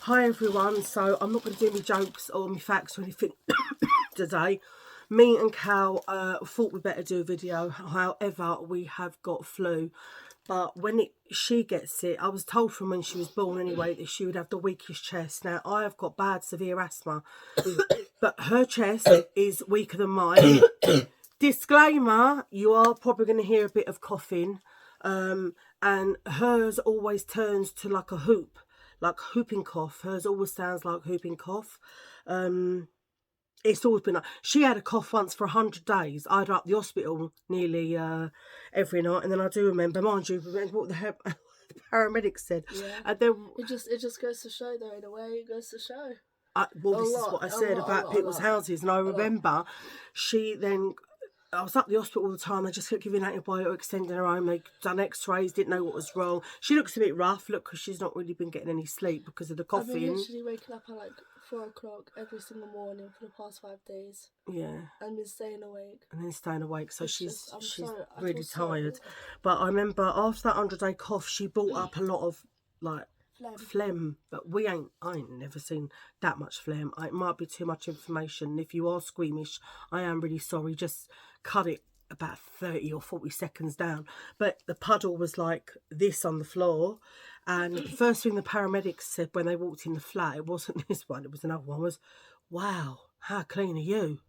Hi everyone, so I'm not going to do any jokes or any facts or anything today. Me and Cal thought we better do a video, however we have got flu. But when she gets it, I was told from when she was born anyway that she would have the weakest chest. Now I have got bad severe asthma, but her chest is weaker than mine. Disclaimer, you are probably going to hear a bit of coughing, and hers always turns to like a hoop. Like whooping cough. Hers always sounds like whooping cough. It's always been like, she had a cough once for 100 days. I'd up the hospital nearly every night, and then I do remember, mind you, what the paramedics said. Yeah. And then, it just goes to show, though, in a way, it goes to show. Well, this is what I said about people's houses, and I remember she then. I was at the hospital all the time. They just kept giving antibiotics, extending her home. They done x-rays, didn't know what was wrong. She looks a bit rough, look, because she's not really been getting any sleep because of the coughing. I've been literally waking up at like 4 o'clock every single morning for the past 5 days. Yeah. And been staying awake. And then staying awake, so she's sorry, really tired. But I remember after that 100-day cough, she brought up a lot of like phlegm, but I ain't never seen that much phlegm. It might be too much information. If you are squeamish, I am really sorry. Just cut it about 30 or 40 seconds down. But the puddle was like this on the floor, and the first thing the paramedics said when they walked in the flat, it wasn't this one, it was another one, was, "Wow, how clean are you?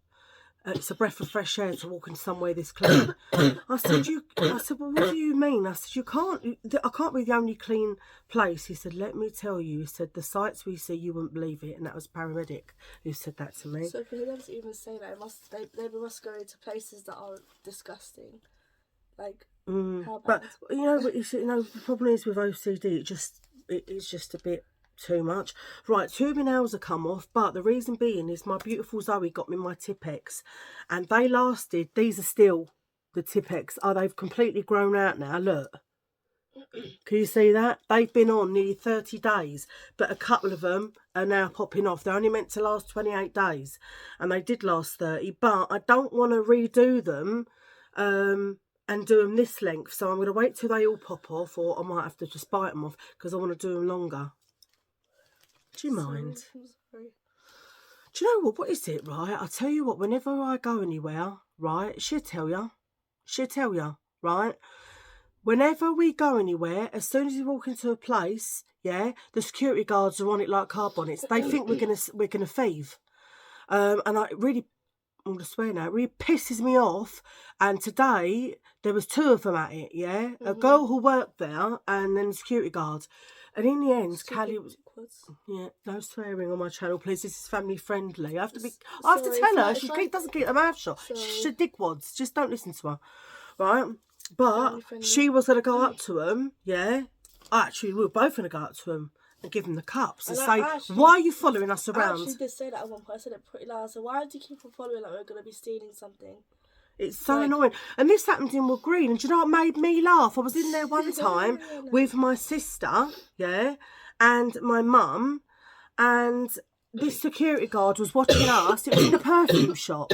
It's a breath of fresh air to walk in somewhere this clean." I said, well, what do you mean? I said, I can't be the only clean place. He said, let me tell you. He said, the sights we see, you wouldn't believe it. And that was a paramedic who said that to me. So for them to even say that, they must go into places that are disgusting. Like, how bad? But, the problem is with OCD, it's just a bit too much. Right, 2 of my nails have come off, but the reason being is my beautiful Zoe got me my Tipex, and they lasted. These are still the Tipex. They've completely grown out now. Look, can you see that? They've been on nearly 30 days, but a couple of them are now popping off. They're only meant to last 28 days, and they did last 30, but I don't want to redo them and do them this length, so I'm going to wait till they all pop off, or I might have to just bite them off because I want to do them longer. Do you mind? Sorry. Do you know what? What is it, right? I tell you what, whenever I go anywhere, right, she'll tell you, right? Whenever we go anywhere, as soon as we walk into a place, yeah, the security guards are on it like car bonnets. They think we're gonna thieve. And I really, I'm going to swear now, it really pisses me off. And today, there was 2 of them at it, yeah? A girl who worked there and then the security guard. And in the end, Callie was... Yeah, no swearing on my channel, please. This is family friendly. I have to tell her. She doesn't keep her mouth shut. She's a dickwads. Just don't listen to her, right? But she was going to go up to them, yeah? Actually, we were both going to go up to them and give them the cups and say, why are you following us around? I actually did say that at one point. I said it pretty loud. I said, why do you keep on following like we're going to be stealing something? It's so annoying. And this happened in Wood Green. And do you know what made me laugh? I was in there one time with my sister, yeah, and my mum, and this security guard was watching us. It was in a perfume shop,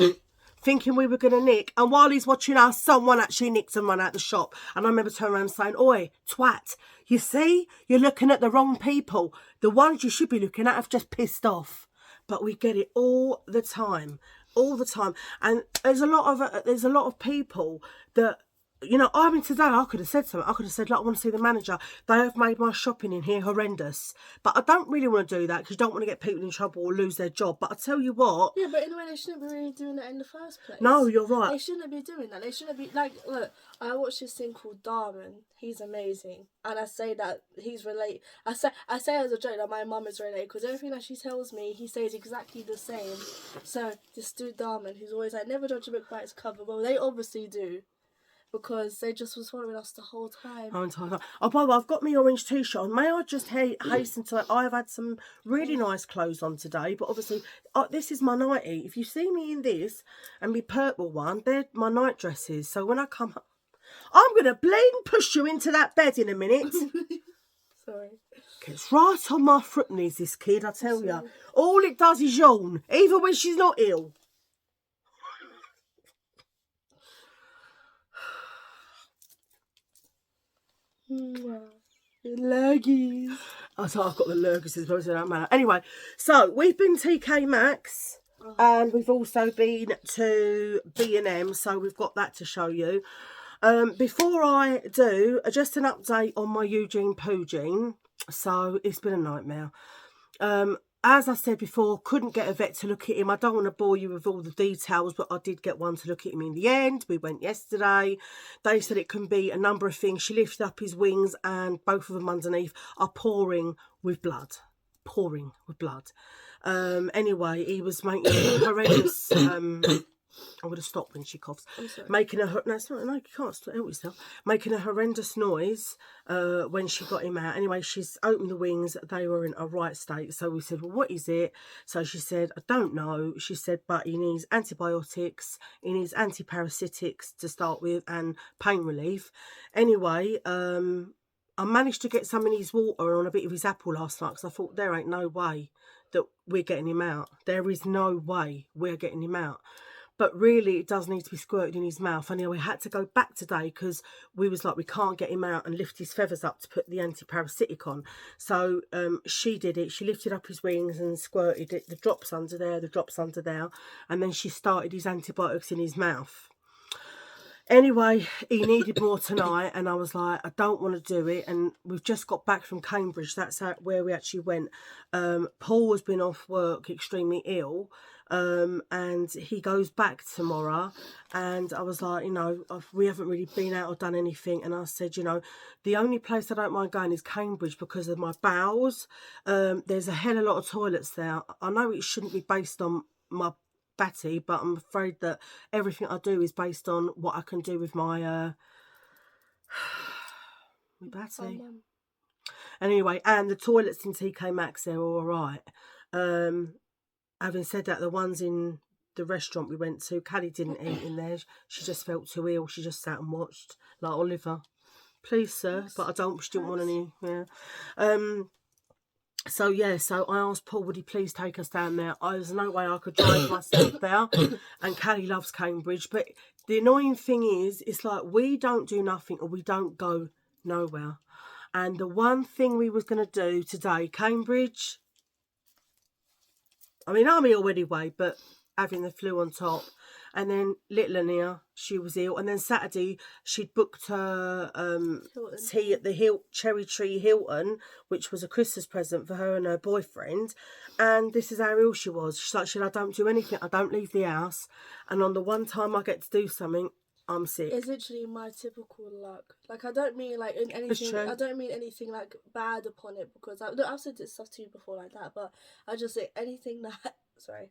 thinking we were going to nick. And while he's watching us, someone actually nicked and ran out the shop. And I remember turning around saying, "Oi, twat, you see, you're looking at the wrong people. The ones you should be looking at have just pissed off." But we get it all the time. All the time. And there's a lot of people that, you know, I mean, today I could have said something. I could have said, like, I want to see the manager. They have made my shopping in here horrendous. But I don't really want to do that because you don't want to get people in trouble or lose their job. But I tell you what. Yeah, but in a way, they shouldn't be really doing that in the first place. No, you're right. They shouldn't be doing that. They shouldn't be, like, look, I watched this thing called Darwin. He's amazing. And I say that he's related. I say as a joke that my mum is related because everything that she tells me, he says exactly the same. So, this dude Darwin, who's always like, never judge a book by its cover. Well, they obviously do. Because they just was following us the whole time. Oh, by the way, I've got my orange t-shirt on. May I just hasten to... I've had some really nice clothes on today, but obviously, this is my nightie. If you see me in this and my purple one, they're my night dresses. So when I come up, I'm going to bling push you into that bed in a minute. Sorry. Gets right on my foot knees, this kid, I tell you. All it does is yawn, even when she's not ill. Laggies. I thought I've got the lurgus as well, so it don't matter. Anyway, so we've been TK Maxx and we've also been to B&M, so we've got that to show you. Before I do, just an update on my Eugene Poogene. So it's been a nightmare. As I said before, couldn't get a vet to look at him. I don't want to bore you with all the details, but I did get one to look at him in the end. We went yesterday. They said it can be a number of things. She lifted up his wings and both of them underneath are pouring with blood. Pouring with blood. Anyway, he was making horrendous... I would have stopped when she coughs. I'm sorry. Making a no, it's not, no, you can't help yourself. Making a horrendous noise when she got him out. Anyway, she's opened the wings. They were in a right state. So we said, well, what is it? So she said, I don't know. She said, but he needs antibiotics. He needs antiparasitics to start with and pain relief. Anyway, I managed to get some in his water on a bit of his apple last night because I thought there ain't no way that we're getting him out. There is no way we're getting him out. But really, it does need to be squirted in his mouth. Anyway, we had to go back today because we was like, we can't get him out and lift his feathers up to put the antiparasitic on. So she did it. She lifted up his wings and squirted it. The drops under there, the drops under there. And then she started his antibiotics in his mouth. Anyway, he needed more tonight. And I was like, I don't want to do it. And we've just got back from Cambridge. That's where we actually went. Paul has been off work, extremely ill. And he goes back tomorrow, and I was like, you know, we haven't really been out or done anything, and I said, you know, the only place I don't mind going is Cambridge because of my bowels. There's a hell of a lot of toilets there. I know it shouldn't be based on my batty, but I'm afraid that everything I do is based on what I can do with my my batty. Anyway, and the toilets in TK Maxx, they're all right. Having said that, the ones in the restaurant we went to, Callie didn't eat in there. She just felt too ill. She just sat and watched, like, Oliver, please, sir, but I don't. She didn't want any. Yeah. So yeah. So I asked Paul, would he please take us down there? There's no way I could drive myself there, and Callie loves Cambridge. But the annoying thing is, it's like we don't do nothing or we don't go nowhere. And the one thing we was gonna do today, Cambridge. I mean, I'm ill anyway, but having the flu on top. And then little Ania, she was ill. And then Saturday, she'd booked her tea at the Cherry Tree Hilton, which was a Christmas present for her and her boyfriend. And this is how ill she was. She's like, I don't do anything. I don't leave the house. And on the one time I get to do something, I'm sick. It's literally my typical luck. Like, I don't mean like in anything. I don't mean anything like bad upon it because I've said this stuff to you before like that. But I just say anything that sorry,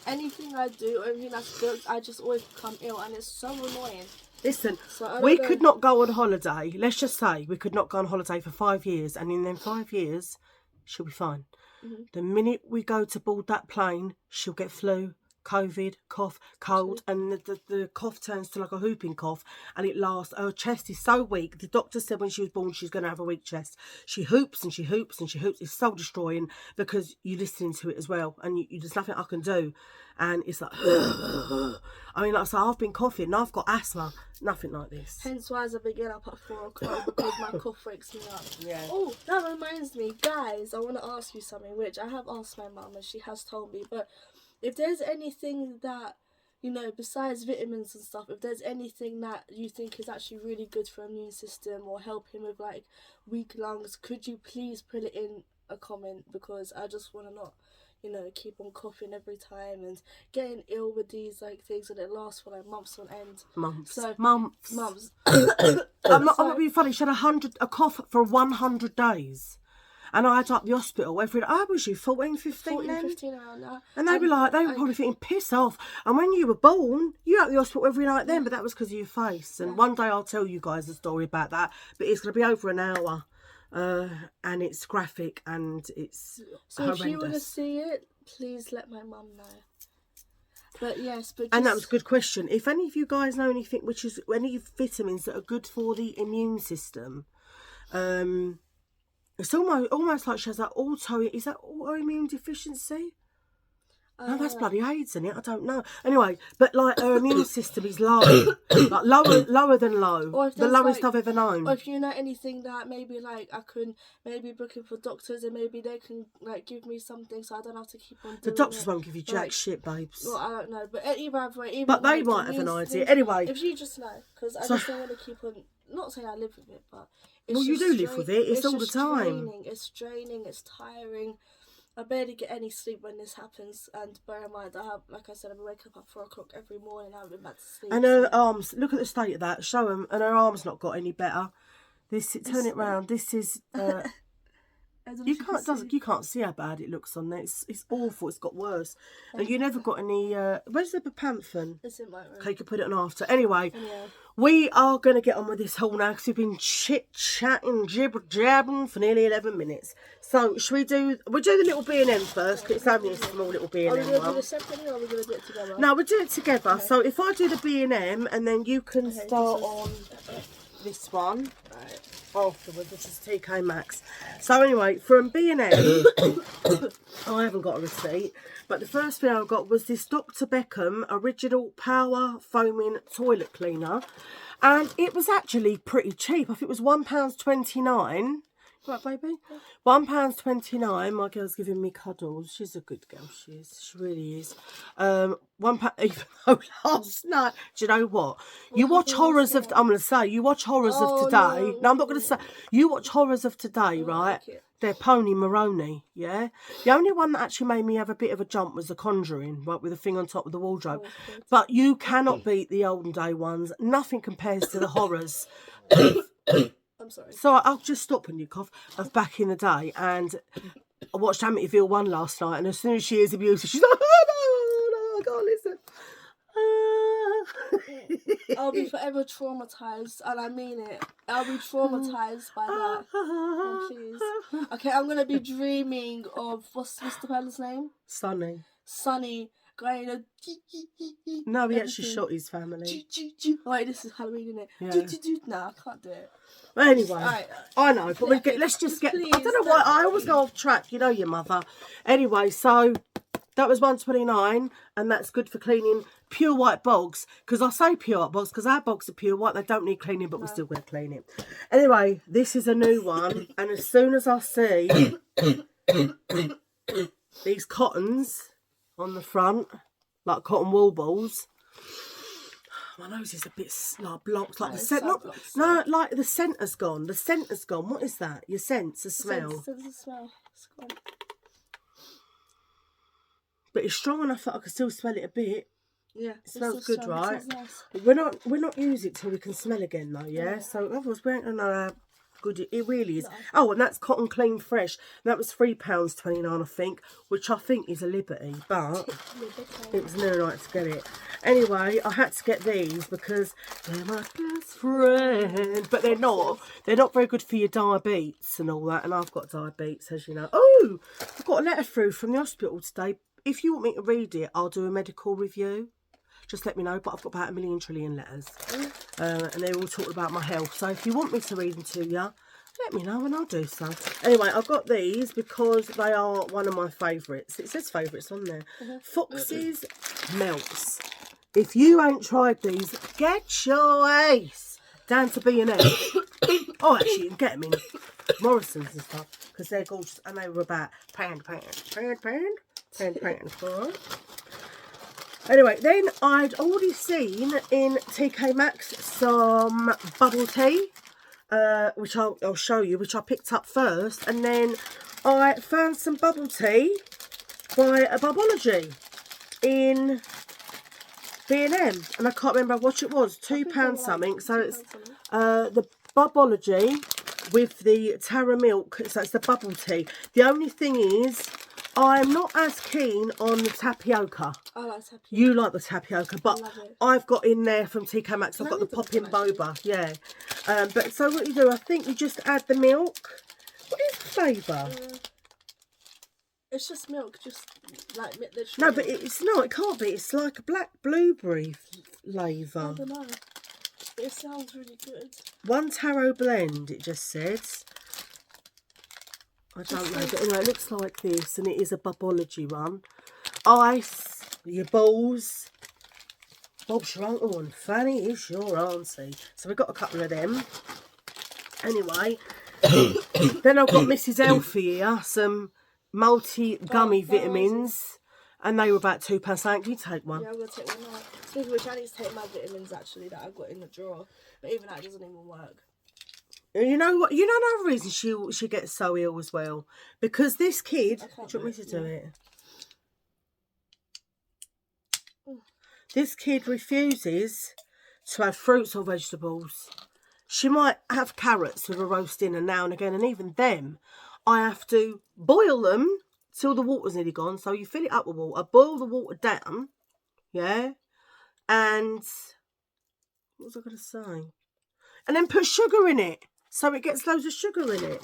anything I do, anything that's good, I just always become ill, and it's so annoying. Listen, we could not go on holiday. Let's just say we could not go on holiday for 5 years, and in them 5 years, she'll be fine. Mm-hmm. The minute we go to board that plane, she'll get flu, COVID, cough, cold, and the cough turns to like a whooping cough, and it lasts. Her chest is so weak. The doctor said when she was born she's going to have a weak chest. She hoops and she hoops and she hoops. It's so destroying because you're listening to it as well, and there's nothing I can do. And it's like, I mean, like I say, I've been coughing and I've got asthma. Nothing like this. Hence why as I begin up at 4 o'clock because my cough wakes me up. Yeah. Oh, that reminds me, guys, I want to ask you something, which I have asked my mum and she has told me, but if there's anything that, you know, besides vitamins and stuff, if there's anything that you think is actually really good for immune system or help him with like weak lungs, could you please put it in a comment, because I just want to not, you know, keep on coughing every time and getting ill with these like things, and it lasts for like months on end. Months. I'm not being funny. She had a cough for 100 days. And I had up the hospital every day. How was you, 14, 15 14, then? 15 around that. And they were probably thinking, piss off. And when you were born, you were at the hospital every night then, but that was because of your face. And one day I'll tell you guys a story about that, but it's going to be over an hour. And it's graphic and it's horrendous. If you want to see it, please let my mum know. But yes, and that was a good question. If any of you guys know anything, which is any vitamins that are good for the immune system, it's almost like she has that autoimmune deficiency. No, that's bloody AIDS, isn't it? I don't know. Anyway, but like her immune system is low, like lower than low, Or if the there's, lowest like, I've ever known. Or if you know anything that maybe like I can maybe book in for doctors and maybe they can like give me something so I don't have to keep on The doing doctors it. won't give you jack Like, shit, babes. Well, I don't know, but either way, even But they like, might have an immune idea. things- Anyway, if you just know, because I so- just don't want to keep on. Not saying I live with it, but it's well, you just do live with it. It's all the just time. It's draining. It's tiring. I barely get any sleep when this happens, and bear in mind, I have, like I said, I've been waking up at 4 o'clock every morning. I haven't been back to sleep. And her arms. Look at the state of that. Show them. And her arms not got any better. Turn it round. This is. You can't see how bad it looks on there. It's awful. It's got worse. And you never got any. Where's the Bepanthen? It's in my room. Okay, you can put it on after. Anyway, Yeah. we are going to get on with this haul now because we've been chit-chatting, jibber-jabbing for nearly 11 minutes. So, we'll do the little B&M first because it's only a small little B&M Are we going to do one. this separately or are we going to do it together? No, we'll do it together. Okay. So, if I do the B&M and then you can start this on this one Right. afterwards, which is TK Maxx. So, anyway, from B&M, I haven't got a receipt. But the first thing I got was this Dr. Beckham Original Power Foaming Toilet Cleaner. And it was actually pretty cheap. I think it was £1.29. Right, baby? £1.29. My girl's giving me cuddles. She's a good girl, she is. She really is. £1, even though last night, do you know what? You watch horrors of, I'm going to say, you watch horrors of today. No, I'm not going to say. You watch horrors of today, right? Like They're Pony Maroney, yeah? The only one that actually made me have a bit of a jump was The Conjuring, right, with the thing on top of the wardrobe. But you cannot beat the olden day ones. Nothing compares to the horrors. I'm sorry. So I'll just stop when you cough, of back in the day. And I watched Amityville 1 last night, and as soon as she hears abuse, she's like, oh, no, I can't listen. I'll be forever traumatized, and I mean it. I'll be traumatized by that. Oh, please. Okay, I'm gonna be dreaming of what's the fella's name? Sunny going. No, he actually shot his family. Wait, this is Halloween, isn't it? Yeah. No, I can't do it. Anyway, Right. I know, but let's just get. Please, I don't know why I always go off track. You know your mother. Anyway, so that was £1.29, and that's good for cleaning pure white bogs. Because I say pure white bogs because our bogs are pure white. They don't need cleaning, but we're still going to clean it. Anyway, this is a new one, and as soon as I see these cottons on the front, like cotton wool balls. My nose is a bit like blocked, like the scent. No, like the centre's gone. The centre's gone. What is that? Your sense, the smell. The smell. It's gone. But it's strong enough that I can still smell it a bit. Yeah, it smells good, right? It nice. We're not using it till we can smell again, though. Yeah. So otherwise, we ain't gonna know how good it really is. No. Oh, and that's Cotton Clean Fresh. That was £3.29, I think, which I think is a liberty, but it was near right to get it. Anyway, I had to get these because they're my best friend. But they're not. They're not very good for your diabetes and all that. And I've got diabetes, as you know. Oh, I've got a letter through from the hospital today. If you want me to read it, I'll do a medical review. Just let me know. But I've got about 1 million trillion letters. And they're all talking about my health. So if you want me to read them to you, let me know and I'll do so. Anyway, I've got these because they are one of my favourites. It says favourites on there. Fox's Melts. If you ain't tried these, get your ace down to B&M. Oh, actually, you can get them in Morrison's and stuff because they're gorgeous. And they were about pound. Anyway, then I'd already seen in TK Maxx some bubble tea, which I'll show you, which I picked up first. And then I found some bubble tea by a Bubology in B&M. And I can't remember what it was, £2 something. So it's the Bubology with the Tara milk. So it's the bubble tea. The only thing is, I'm not as keen on the tapioca. I like tapioca. You like the tapioca, but I've got in there from TK Maxx, I've got the popping boba, yeah. But so what you do, I think you just add the milk. What is the flavour? It's just milk, just like literally. No, but it's not, it can't be. It's like a black blueberry flavour. I don't know. It sounds really good. One taro blend, it just says. I don't know, but anyway, it looks like this, and it is a Bubology one. ice, your balls. Bob's your uncle and Fanny is your auntie. So we've got a couple of them. Anyway, then I've got Mrs. Elfie here, some multi-gummy vitamins. And they were about £2. So can you take one? Yeah, I'm going to take one now. Speaking of which, I need to take my vitamins, actually, that I've got in the drawer. But even that doesn't even work. You know what? You know another reason she gets so ill as well? Because this kid... Do you want me to do it? This kid refuses to have fruits or vegetables. She might have carrots with a roast dinner now and again. And even them, I have to boil them till the water's nearly gone. So you fill it up with water, boil the water down, yeah? And what was I going to say? And then put sugar in it, so it gets loads of sugar in it.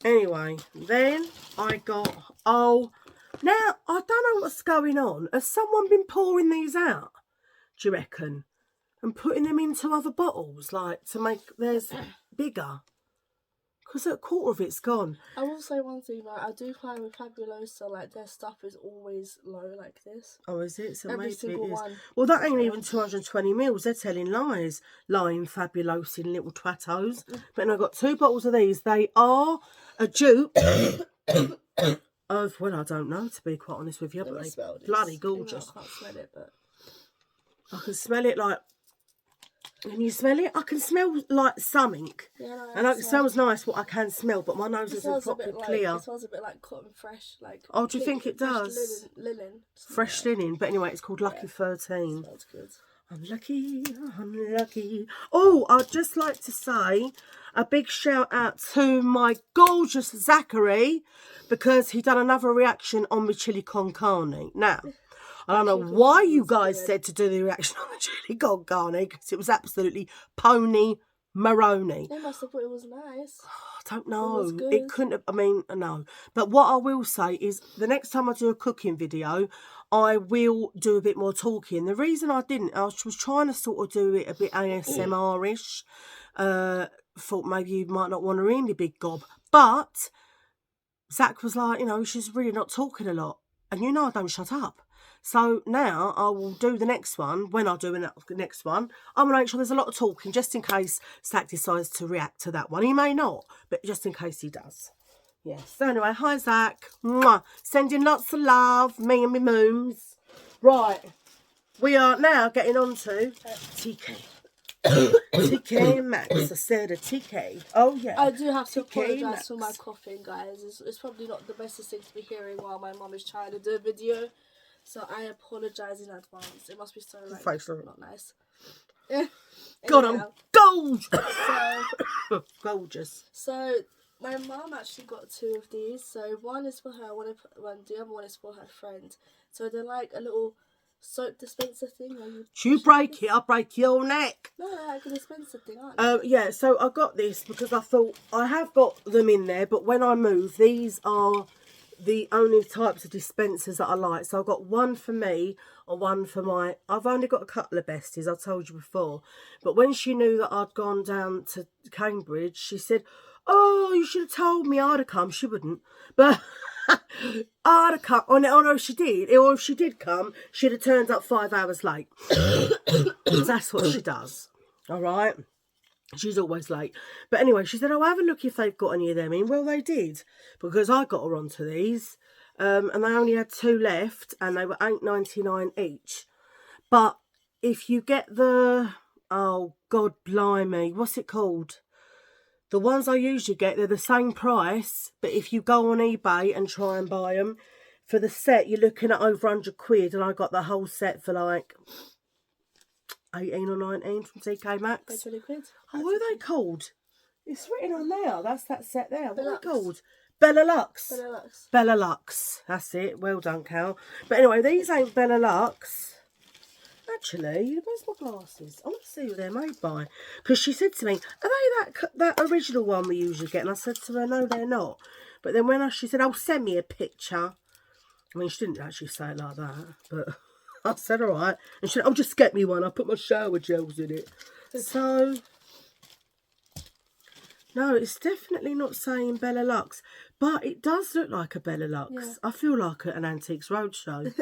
Anyway, then I got, now, I don't know what's going on. Has someone been pouring these out, do you reckon? And putting them into other bottles, like, to make theirs bigger? Because a quarter of it's gone. I will say one thing, like, I do find with Fabuloso, like, their stuff is always low like this. Oh, is it? So Every maybe single it is. one. Well, that ain't even 220 mils. They're telling lies. Lying fabulous in little twattos. But I've got 2 bottles of these. They are a dupe of, well, I don't know, to be quite honest with you, but they're bloody gorgeous. I can't smell it, but I can smell it like... Can you smell it? I can smell like something. Yeah, no, and it smells nice what I can smell, but my nose isn't properly clear. It smells a bit like cotton fresh. Oh, do you think it does? Linen. Fresh linen. But anyway, it's called Lucky 13. Smells good. I'm lucky. Oh, I'd just like to say a big shout out to my gorgeous Zachary, because he done another reaction on my chili con carne. Now... I don't know why you guys said to do the reaction on the chili con carne, because it was absolutely pony Maroney. They must have thought it was nice. I don't know. It couldn't have, I mean, no. But what I will say is the next time I do a cooking video, I will do a bit more talking. The reason I didn't, I was trying to sort of do it a bit ASMR-ish. Thought maybe you might not want to hear me big gob. But Zach was like, you know, she's really not talking a lot. And you know I don't shut up. So now I will do the next one. When I do the next one, I'm going to make sure there's a lot of talking, just in case Zach decides to react to that one. He may not, but just in case he does. Yes. So anyway, hi Zach. Mwah. Sending lots of love, me and my mooms. Right. We are now getting on to TK. TK and Maxx. I said a TK. Oh yeah. I do have to apologise for my coughing, guys. It's probably not the best thing to be hearing while my mum is trying to do a video. So I apologise in advance. It must be so like, not nice. God, I'm gorgeous. Gorgeous. So my mum actually got 2 of these. So one is for her, the other one is for her friend. So they're like a little soap dispenser thing. You break it, I'll break your neck. No, they're like a dispenser thing, aren't they? Yeah, so I got this because I thought I have got them in there, but when I move, these are the only types of dispensers that I like. So I've got one for me or one for my... I've only got a couple of besties, I've told you before. But when she knew that I'd gone down to Cambridge, she said, oh, you should have told me I'd have come. She wouldn't. But I'd have come. Oh, no, she did. Or if she did come, she'd have turned up 5 hours late. That's what she does. All right? She's always late. But anyway, she said, oh, have a look if they've got any of them in. Well, they did, because I got her onto these. And they only had 2 left, and they were $8.99 each. But if you get the... Oh, God blimey. What's it called? The ones I usually get, they're the same price. But if you go on eBay and try and buy them, for the set, you're looking at over £100. And I got the whole set for like... 18 or 19 from TK Maxx. 20 quid. Oh, what are they called? It's written on there. That's that set there. What are they called? Bella Lux. Bella Lux. Bella Lux. That's it. Well done, Cal. But anyway, these ain't Bella Lux. Actually, where's my glasses? I want to see what they're made by. Because she said to me, are they that original one we usually get? And I said to her, no, they're not. But then when she said, oh, send me a picture. I mean, she didn't actually say it like that, but... I said, all right. And she said, oh, just get me one. I put my shower gels in it. So, No, it's definitely not saying Bella Lux, but it does look like a Bella Lux. Yeah. I feel like at an Antiques Roadshow.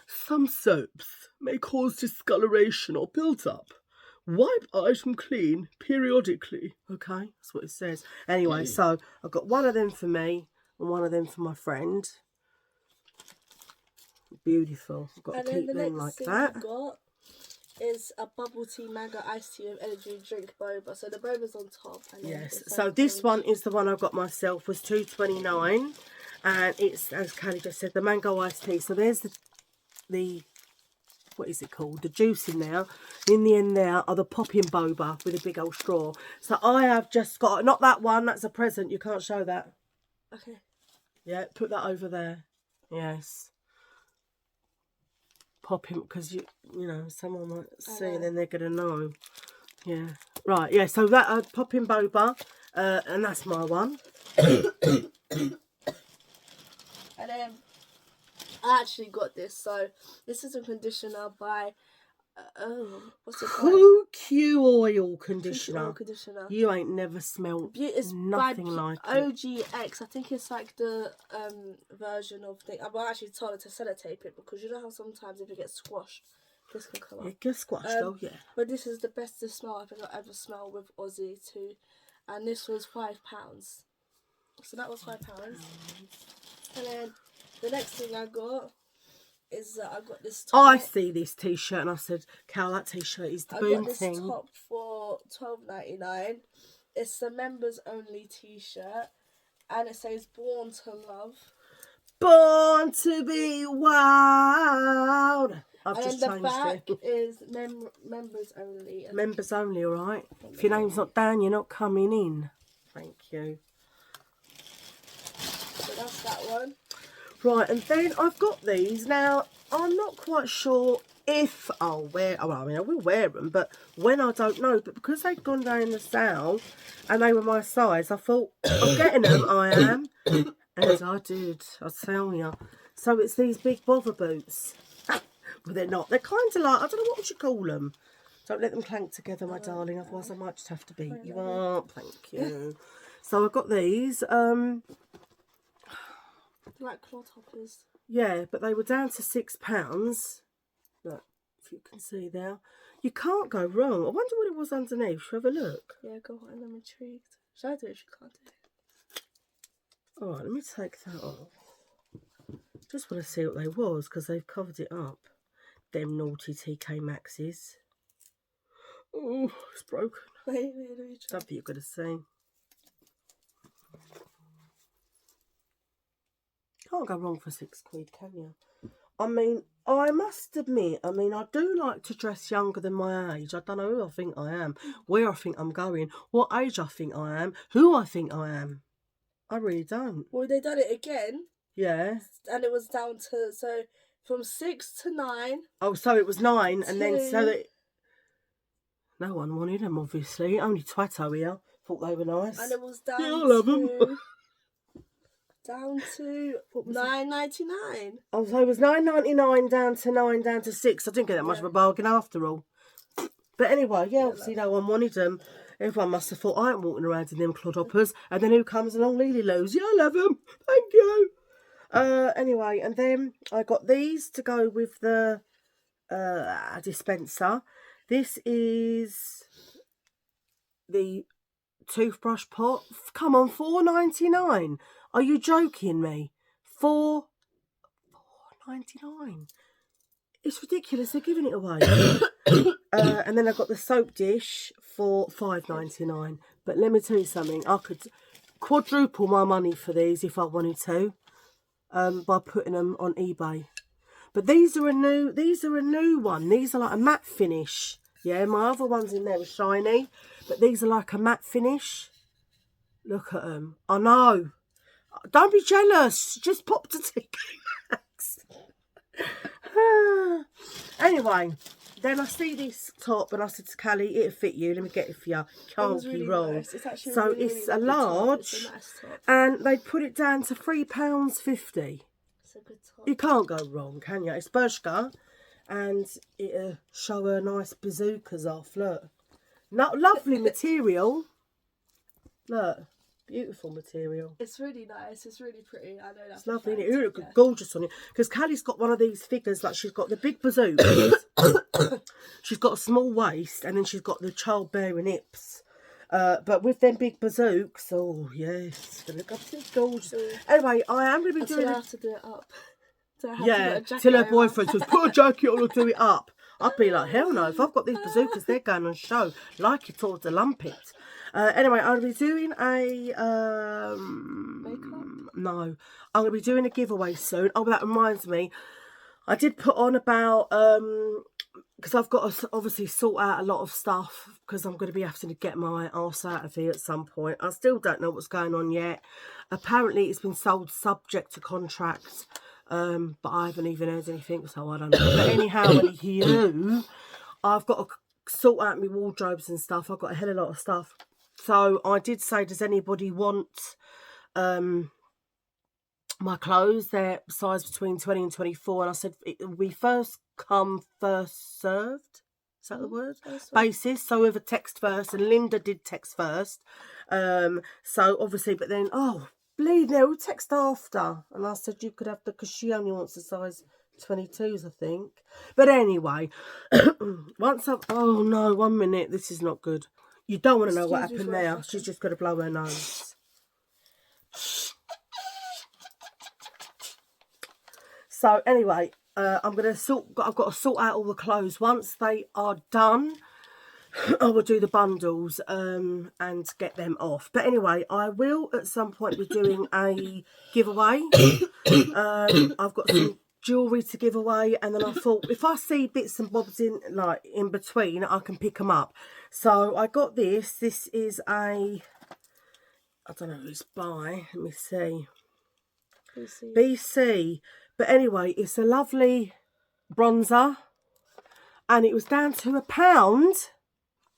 Some soaps may cause discoloration or build-up. Wipe item clean periodically. Okay, that's what it says. Anyway, so I've got one of them for me and one of them for my friend. Beautiful. I've got And to then keep the them next like thing that. we got is a bubble tea mango iced tea with energy drink boba. So the boba's on top. And then Yes. it's So on this orange. one is the one I got myself. Was $2.29, and it's, as Callie just said, the mango iced tea. So there's the what is it called? The juice in there. In the end there are the popping boba with a big old straw. So I have just got, not that one, that's a present. You can't show that. Okay. Yeah, put that over there. Yes. Popping, because you know, someone might see and then they're going to know. Yeah. Right, yeah, so that popping boba, and that's my one. And then I actually got this. So this is a conditioner by what's it called? Q oil conditioner. Oil conditioner. You ain't never smelled It's nothing by like it. OGX. I think it's like the version of thing. I'm actually told her to sellotape it because you know how sometimes if it gets squashed, this can come up. It gets squashed though, yeah. But this is the best smell I think I ever smelled with Aussie too, and this was £5. So that was £5. And then the next thing I got is I got this top. I see this t-shirt and I said, Cal, that t-shirt is the boom thing. I got this top for $12.99. It's the members only t-shirt and it says Born to Love. Born to be wild. I've and just then the changed back it. is members only. Members only, all right? If your name's not Dan, you're not coming in. Thank you. So that's that one. Right, and then I've got these. Now, I'm not quite sure if I'll wear... Oh, well, I mean, I will wear them, but when I don't know. But because they'd gone down in the sale and they were my size, I thought, I'm getting them, I am. And I did, I'll tell you. So it's these big bother boots. Well, they're not. They're kind of like, I don't know what would you call them. Don't let them clank together, my darling, otherwise I might just have to beat you up. Thank you. So I've got these. Like claw toppers. Yeah, but they were down to £6. Look, if you can see there. You can't go wrong. I wonder what it was underneath. Shall we have a look? Yeah, go on. I'm intrigued. Should I do it if you can't do it? Alright, let me take that off. Just want to see what they was, because they've covered it up. Them naughty TK Maxxes. Oh, it's broken. Wait, let me try. Something you're going to see. Can't go wrong for £6, can you? I mean, I must admit, I do like to dress younger than my age. I don't know who I think I am, where I think I'm going, what age I think I am, who I think I am. I really don't. Well, they done it again. Yeah. And it was down to, so from 6 to 9. Oh, so it was 9, and then so that... No one wanted them, obviously. Only Twatto here thought they were nice. And it was down I love them. Down to $9.99. Oh, so it was $9.99 down to 9 down to 6. I didn't get that much of a bargain after all. But anyway, yeah, obviously no one wanted them. Everyone must have thought I ain't walking around in them clodhoppers. And then who comes along? Lily Lowe's. Yeah, I love them. Thank you. Anyway, and then I got these to go with the dispenser. This is the toothbrush pot. Come on, $4.99. Are you joking me? $4.99. It's ridiculous. They're giving it away. And then I got the soap dish for $5.99. But let me tell you something. I could quadruple my money for these if I wanted to, by putting them on eBay. But these are a new one. These are like a matte finish. Yeah, my other ones in there are shiny, but these are like a matte finish. Look at them. I know. Don't be jealous. Just pop to TK Maxx. Anyway, then I see this top and I said to Callie, it'll fit you. Let me get it for you. Can't be wrong. Nice. It's actually so really, it's really a large, it's a nice top. and they put it down to £3.50. It's a good top. You can't go wrong, can you? It's Bershka, and it'll show her nice bazookas off. Look, Lovely material. Look, beautiful material. It's really nice. It's really pretty. I know that. It's lovely. It look gorgeous on you. Because Callie's got one of these figures, like she's got the big bazookas. She's got a small waist, and then she's got the childbearing hips. But with them big bazookas, oh yes, it's gonna look absolutely gorgeous. Anyway, I am gonna be doing. I have to do it up. Till her boyfriend says, "Put a jacket on or do it up." I'd be like, hell no. If I've got these bazookas, they're going on show. Like it or to lump it. Anyway, I'm going to be doing a... makeup? No. I'm going to be doing a giveaway soon. Oh, that reminds me. I did put on about... because I've got to obviously sort out a lot of stuff. Because I'm going to be having to get my arse out of here at some point. I still don't know what's going on yet. Apparently, it's been sold subject to contract. But I haven't even heard anything, so I don't know. But anyhow, anywho, I've got to sort out my wardrobes and stuff. I've got a hell of a lot of stuff. So I did say, does anybody want my clothes? They're size between 20 and 24. And I said, we first come, first served. Is that the word? Basis. So whoever text first. And Linda did text first. So obviously, but then, bleed now, we'll text after. And I said you could have because she only wants a size 22s, I think. But anyway, once I've... Oh, no, 1 minute. This is not good. You don't want to know what happened there. She's just got to blow her nose. So, anyway, I've got to sort out all the clothes. Once they are done, I will do the bundles and get them off. But anyway, I will at some point be doing a giveaway. I've got some jewellery to give away, and then I thought if I see bits and bobs in between, I can pick them up. So I got this. This is I don't know who it's by. Let me see. BC. But anyway, it's a lovely bronzer, and it was down to £1.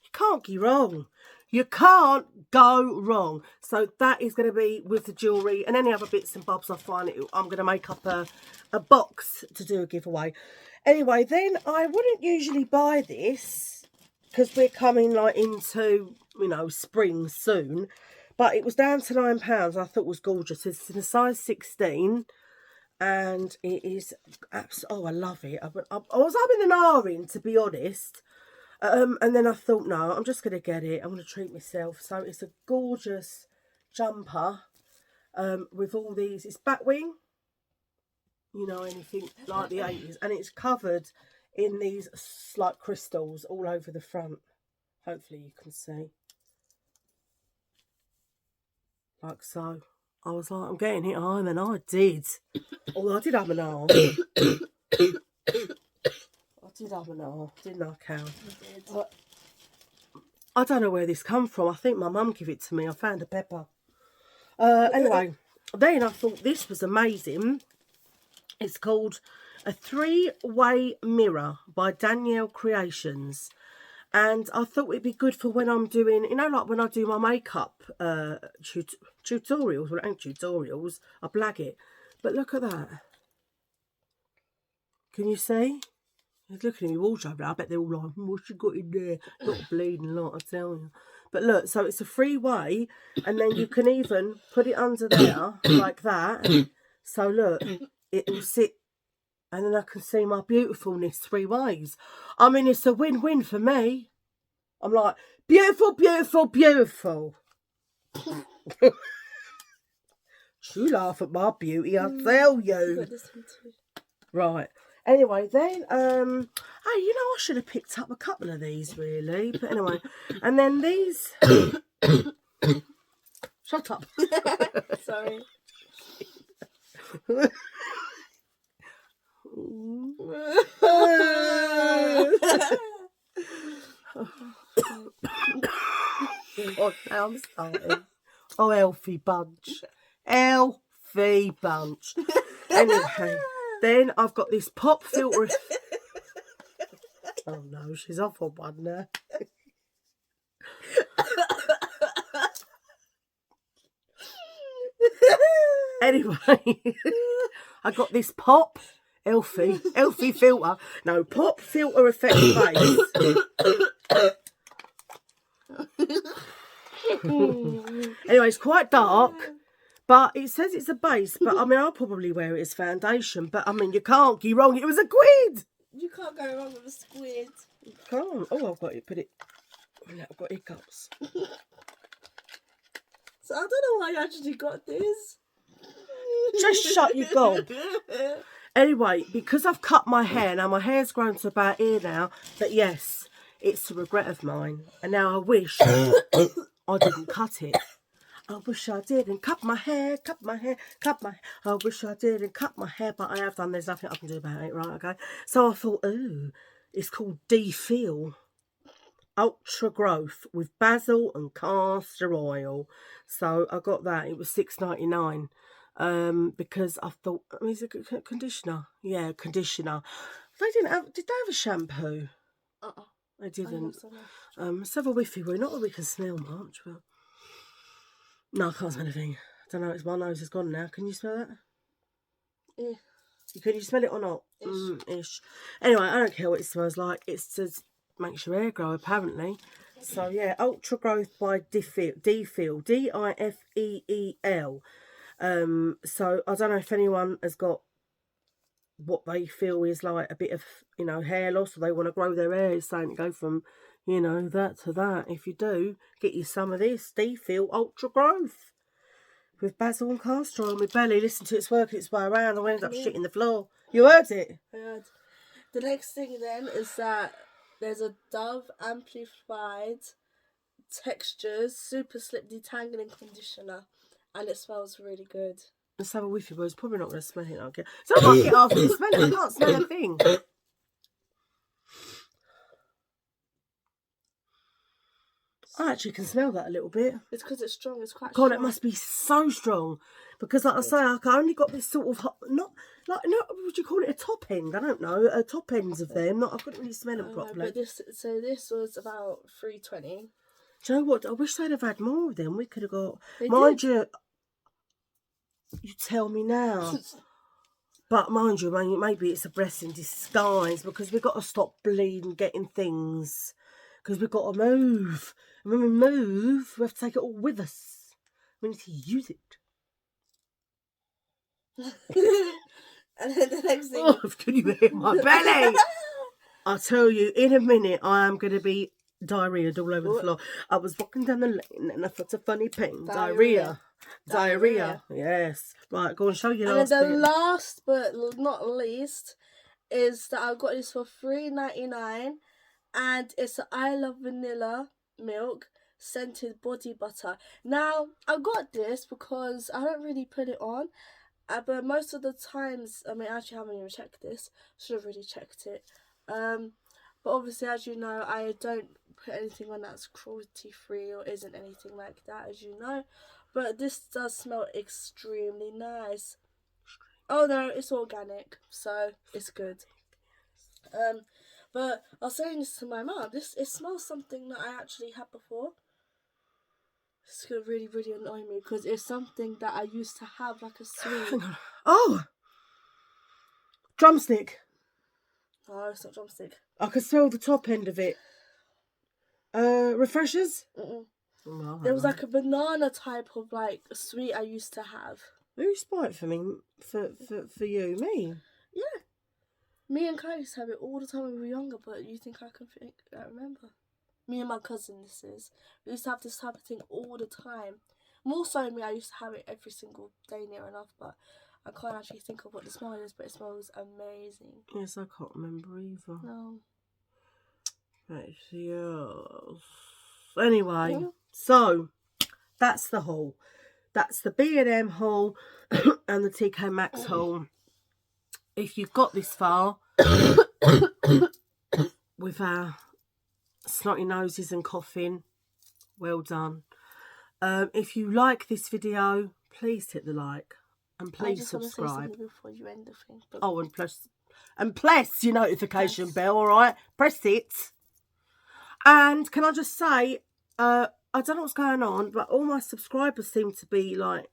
You can't go wrong. You can't go wrong. So that is going to be with the jewellery and any other bits and bobs I find. I'm going to make up a box to do a giveaway. Anyway, then I wouldn't usually buy this because we're coming into, spring soon. But it was down to £9. I thought it was gorgeous. It's in a size 16. And it is, I love it. I was having an R-in, to be honest. And then I thought, no, I'm just going to get it. I'm going to treat myself. So it's a gorgeous jumper with all these. It's batwing, anything like the 80s. And it's covered in these like crystals all over the front. Hopefully you can see. Like so. I was like, I'm getting hit home, and I did. Although I did have an R. Didn't I, Cal? I don't know where this come from. I think my mum gave it to me. I found a pepper. Anyway, then I thought this was amazing. It's called A 3-Way Mirror by Danielle Creations. And I thought it'd be good for when I'm doing, like when I do my makeup tutorials. Well, it ain't tutorials. I blag it. But look at that. Can you see? He's looking at me wardrobe. I bet they're all like, what's you got in there? Not bleeding a lot, I tell you. But look, so it's a 3-way. And then you can even put it under there like that. So look, it will sit. And then I can see my beautifulness 3 ways. I mean, it's a win-win for me. I'm like, beautiful, beautiful, beautiful. You laugh at my beauty, I tell you. Right. Anyway, then, I should have picked up a couple of these, really. But anyway, and then these... Shut up. Sorry. Oh, now I'm starting. Oh, Elfie Bunch. Elfie Bunch. Anyway, then I've got this pop filter. Oh no, she's off on one now. Anyway, I got this pop Elfie filter. No, pop filter effect base. Anyway, it's quite dark, but it says it's a base. But I mean, I'll probably wear it as foundation. But I mean, you can't go wrong. It was a quid. You can't go wrong with a squid. You can't. Oh, I've got it. Put it. Oh, I've got hiccups. So I don't know why you actually got this. Just shut your gob. Anyway, because I've cut my hair, now my hair's grown to about here now, but yes, it's a regret of mine. And now I wish I didn't cut it. I wish I didn't cut my hair, I wish I didn't cut my hair, but I have done. There's nothing I can do about it, right? Okay. So I thought, ooh, it's called Defeel Ultra Growth with basil and castor oil. So I got that. It was $6.99. Because I thought, I mean, is it a conditioner? Yeah, conditioner. They didn't have. Did they have a shampoo? They didn't. Let's have a whiffy. Well, not that we can smell much, but no, I can't smell anything. I don't know. It's my nose is gone now. Can you smell that? Yeah. Can you smell it or not? Ish. Anyway, I don't care what it smells like. It's just makes your hair grow, apparently. So yeah, Ultra Growth by Defeel, Defeel, Difeel. So I don't know if anyone has got what they feel is like a bit of, you know, hair loss, or they want to grow their hair. It's saying to go from, you know, that to that. If you do, get you some of this Defeel Ultra Growth with basil and castor oil. My belly, listen to it's working its way around. I ended up shitting the floor. You heard it? I heard. The next thing then is that there's a Dove Amplified Textures Super Slip Detangling Conditioner. And it smells really good. Let's have a whiffy, but it's probably not going to smell it. Okay. So I might get after this smell it. I can't smell a thing. I actually can smell that a little bit. It's because it's strong. It's quite God, strong. it must be so strong. Because like I say, I only got this sort of, not, would you call it a top end? I don't know. A top ends of them. I couldn't really smell them properly. But this was about $3.20. Do you know what? I wish they'd have had more of them. We could have got... Mind you tell me now. But mind you, maybe it's a blessing in disguise, because we've got to stop bleeding getting things. Because we've got to move. And when we move, we have to take it all with us. We need to use it. And then the next thing... Oh, can you hear my belly? I'll tell you, in a minute, I am going to be diarrhea all over the floor. I was walking down the lane and I felt a funny pain. Diarrhea. Yes. Right, go and show you last And then the bit. last but not least is that I got this for $3.99, and it's an I Love Vanilla Milk scented body butter. Now, I got this because I don't really put it on, but most of the times, I mean, I actually haven't even checked this. Should have really checked it. But obviously, as you know, I don't put anything on that's cruelty free or isn't anything like that, as you know. But this does smell extremely nice. Oh no, it's organic, so it's good. But I was saying this to my mum. It smells something that I actually had before. It's gonna really, really annoy me because it's something that I used to have, like a sweet. Oh, drumstick. No, it's not drumstick. I can smell the top end of it. Refreshers? No, there was like a banana type of like sweet I used to have. Who spiked for me? For you? Me? Yeah. Me and Kai used to have it all the time when we were younger, but you think I remember? Me and my cousin, we used to have this type of thing all the time. More so me, I used to have it every single day near enough, but I can't actually think of what the smell is, but it smells amazing. Yes, I can't remember either. No. Yes. Anyway, so that's the haul. That's the B&M haul and the TK Maxx haul. If you've got this far with our snotty noses and coughing, well done. If you like this video, please hit the like and please subscribe. Before you end the thing, but... Oh, and press your notification bell, all right? Press it. And can I just say, I don't know what's going on, but all my subscribers seem to be like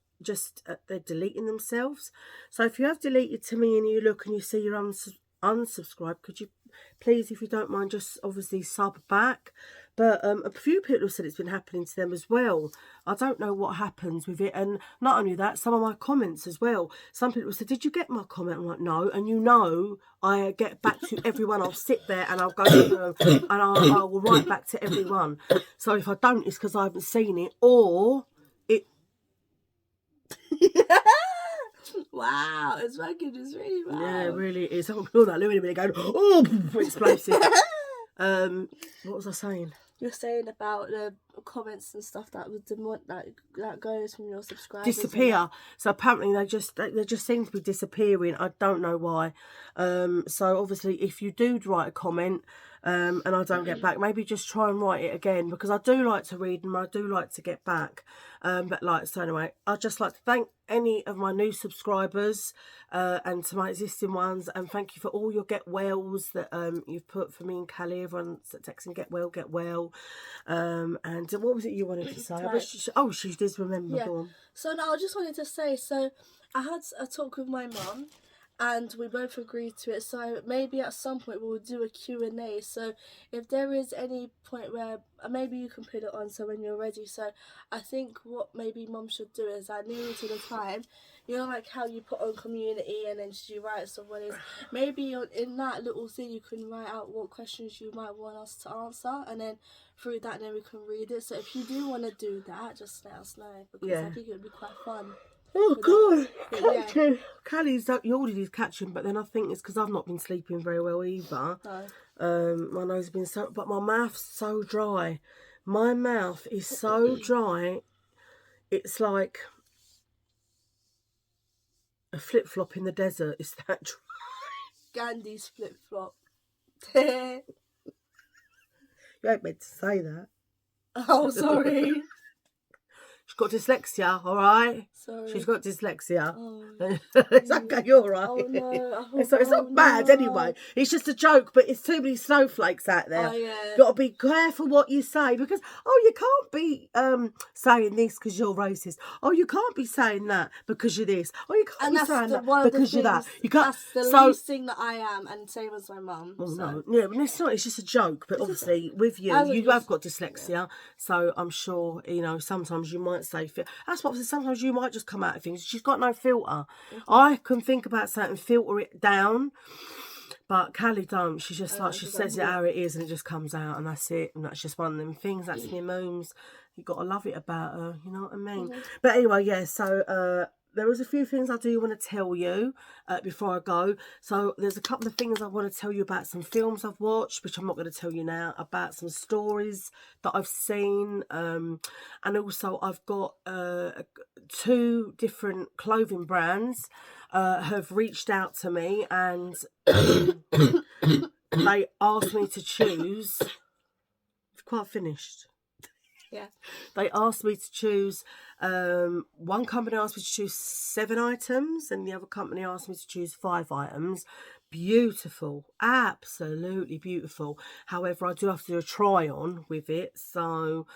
they're deleting themselves. So if you have deleted to me and you look and you see you're unsubscribed, could you please, if you don't mind, just obviously sub back? But a few people have said it's been happening to them as well. I don't know what happens with it. And not only that, some of my comments as well. Some people said, did you get my comment? I'm like, no. And you know, I get back to everyone. I'll sit there and I'll go to them and I will write back to everyone. So if I don't, it's because I haven't seen it, or it... Wow, it's working just really well. Yeah, it really is. I can feel that Louis in a minute going, oh, explosive. What was I saying? You're saying about the comments and stuff that would that goes from your subscribers Disappear. So apparently they just seem to be disappearing. I don't know why. So obviously, if you do write a comment and I don't get back, maybe just try and write it again, because I do like to read and I do like to get back. But like, so anyway, I'd just like to thank any of my new subscribers and to my existing ones, and thank you for all your get wells that you've put for me and Callie. Everyone's texting get well. And what was it you wanted to say? Right. She did remember. Yeah. Go on. So now I just wanted to say, so I had a talk with my mum and we both agreed to it, so maybe at some point we'll do a Q&A. So if there is any point where maybe you can put it on so when you're ready. So I think what maybe mum should do is that nearer to the time, you know, like how you put on community and then she writes of what is, maybe in that little thing you can write out what questions you might want us to answer, and then through that then we can read it. So if you do want to do that, just let us know, because I think it would be quite fun. Oh God, Yeah. Callie's ordered his catching, but then I think it's because I've not been sleeping very well either. No. My nose has been so, but my mouth's so dry. My mouth is so dry. It's like a flip flop in the desert. It's that dry. Gandhi's flip flop. You ain't meant to say that. Oh, sorry. She's got dyslexia, all right? Sorry. She's got dyslexia. Oh. It's okay, you're all right. Oh, no. It's not bad anyway. It's just a joke, but it's too many snowflakes out there. Oh, yeah. You've got to be careful what you say, because, you can't be saying this because you're racist. Oh, you can't be saying that because you're this. Oh, you can't be saying that because you're that. You can't. That's the least thing that I am, and same as my mum. Oh, so. no. Yeah, but it's not. It's just a joke. But obviously, with you have got dyslexia, so I'm sure, sometimes you might say... That's what I said. Sometimes you might just come out of things. She's got no filter. I can think about something, filter it down, but Callie don't. She's just like, she says it how it is and it just comes out, and that's it. And that's just one of them things. That's my mums. You got to love it about her. You know what I mean? But anyway, yeah. So there was a few things I do want to tell you before I go. So there's a couple of things I want to tell you about, some films I've watched, which I'm not going to tell you now, about some stories that I've seen. And also I've got 2 different clothing brands have reached out to me, and they asked me to choose. I've quite finished. Yeah. They asked me to choose, one company asked me to choose 7 items and the other company asked me to choose 5 items. Beautiful, absolutely beautiful. However, I do have to do a try on with it, so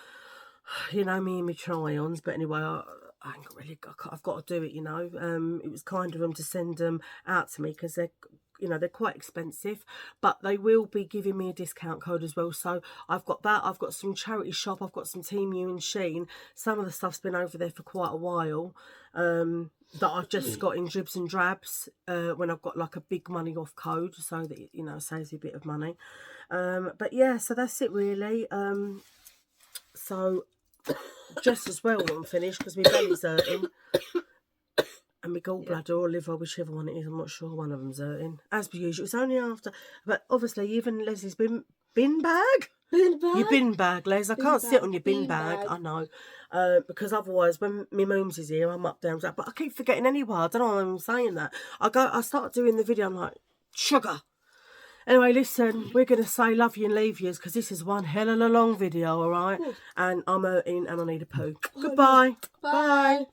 me and my try ons. But anyway, I ain't really, I've got to do it. It was kind of them to send them out to me because they're quite expensive, but they will be giving me a discount code as well. So I've got that. I've got some charity shop. I've got some Temu and Shein. Some of the stuff's been over there for quite a while. That I've just got in dribs and drabs when I've got like a big money off code, so that it saves you a bit of money. But yeah, so that's it really. So just as well when I'm finished, because my belly's hurting. And my gallbladder or liver, whichever one it is, I'm not sure, one of them's hurting. As per usual, it's only after. But obviously, even Leslie's bin bag? Your bin bag, Les. I can't sit on your bin bag. I know. Because otherwise, when my mums is here, I'm up there. But I keep forgetting anyway. I don't know why I'm saying that. I start doing the video, I'm like, sugar. Anyway, listen, we're going to say love you and leave yous, because this is one hell of a long video, all right? And I'm hurting and I need a poo. Goodbye. Bye.